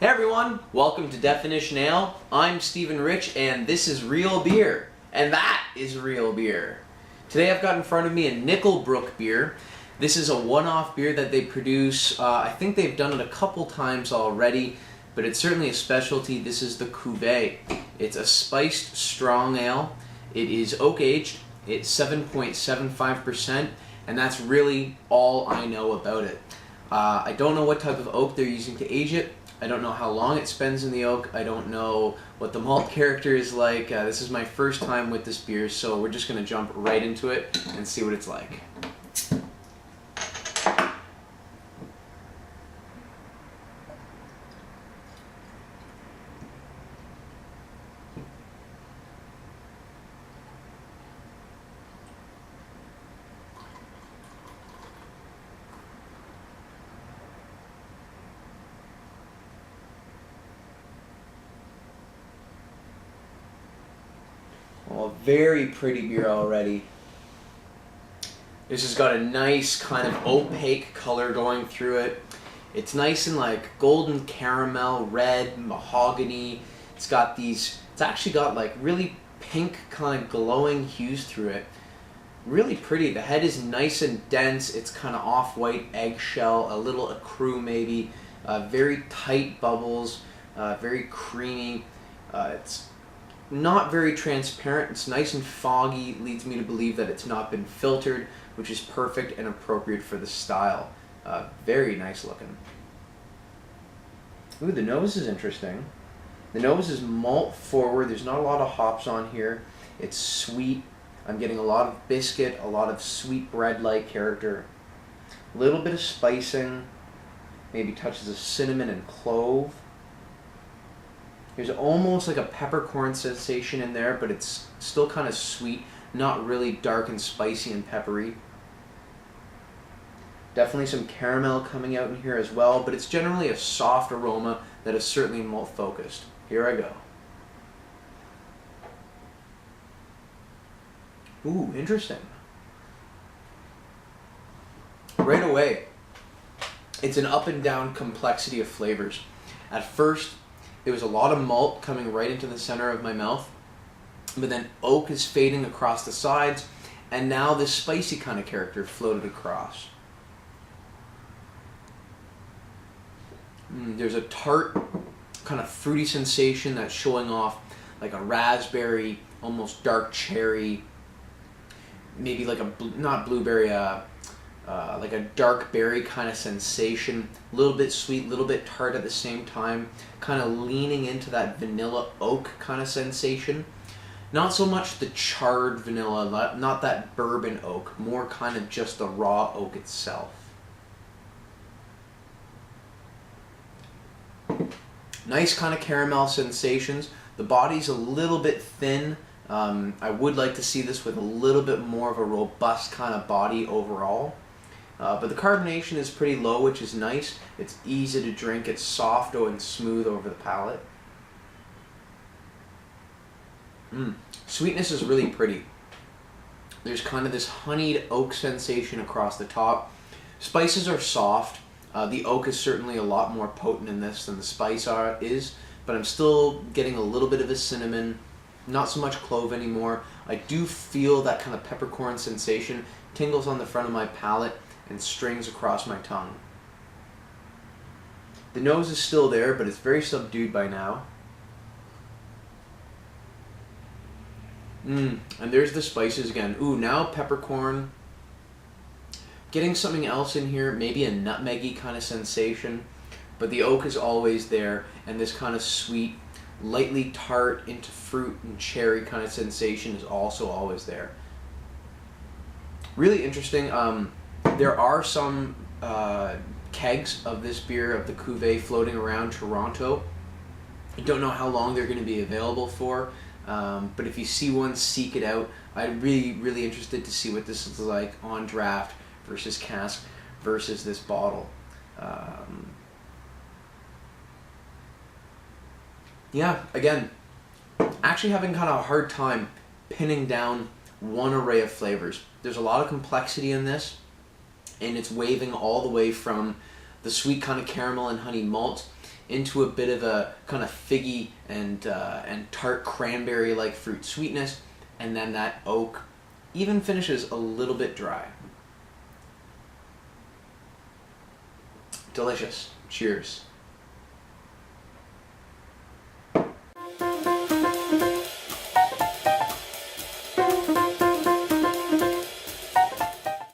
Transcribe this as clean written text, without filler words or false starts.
Hey everyone, welcome to Definition Ale. I'm Stephen Rich and this is real beer. And that is real beer. Today I've got in front of me a Nickelbrook beer. This is a one-off beer that they produce. I think they've done it a couple times already, but it's certainly a specialty. This is the Cuve. It's a spiced strong ale. It is oak aged. It's 7.75%, and that's really all I know about it. I don't know what type of oak they're using to age it. I don't know how long it spends in the oak. I don't know what the malt character is like. This is my first time with this beer, so we're just going to jump right into it and see what it's like. Well, very pretty beer already. This has got a nice kind of opaque color going through it. It's nice and like golden caramel, red, mahogany. It's actually got like really pink kind of glowing hues through it. Really pretty. The head is nice and dense. It's kind of off-white eggshell, a little ecru maybe. Very tight bubbles, very creamy. It's not very transparent. It's nice and foggy. Leads me to believe that it's not been filtered, which is perfect and appropriate for the style. Very nice looking. Ooh, the nose is interesting. The nose is malt forward. There's not a lot of hops on here. It's sweet. I'm getting a lot of biscuit, a lot of sweet bread-like character. A little bit of spicing. Maybe touches of cinnamon and clove. There's almost like a peppercorn sensation in there, but it's still kind of sweet, not really dark and spicy and peppery. Definitely some caramel coming out in here as well, but it's generally a soft aroma that is certainly malt focused. Here I go. Ooh, interesting. Right away, it's an up and down complexity of flavors. At first, there was a lot of malt coming right into the center of my mouth, but then oak is fading across the sides, and now this spicy kind of character floated across. There's a tart, kind of fruity sensation that's showing off like a raspberry, almost dark cherry, maybe like not blueberry, like a dark berry kind of sensation, a little bit sweet, a little bit tart at the same time, kind of leaning into that vanilla oak kind of sensation. Not so much the charred vanilla, not that bourbon oak, more kind of just the raw oak itself. Nice kind of caramel sensations. The body's a little bit thin. I would like to see this with a little bit more of a robust kind of body overall. But the carbonation is pretty low, which is nice. It's easy to drink. It's soft and smooth over the palate. Sweetness is really pretty. There's kind of this honeyed oak sensation across the top. Spices are soft. The oak is certainly a lot more potent in this than the spice is, but I'm still getting a little bit of a cinnamon. Not so much clove anymore. I do feel that kind of peppercorn sensation. Tingles on the front of my palate and strings across my tongue. The nose is still there, but it's very subdued by now. And there's the spices again. Ooh, now peppercorn. Getting something else in here, maybe a nutmeggy kind of sensation, but the oak is always there, and this kind of sweet, lightly tart into fruit and cherry kind of sensation is also always there. Really interesting. There are some kegs of this beer, of the Cuve, floating around Toronto. I don't know how long they're going to be available for, but if you see one, seek it out. I'm really interested to see what this is like on draft versus cask versus this bottle. Yeah, again, actually having kind of a hard time pinning down one array of flavors. There's a lot of complexity in this, and it's waving all the way from the sweet kind of caramel and honey malt into a bit of a kind of figgy and tart cranberry-like fruit sweetness, and then that oak even finishes a little bit dry. Delicious. Cheers.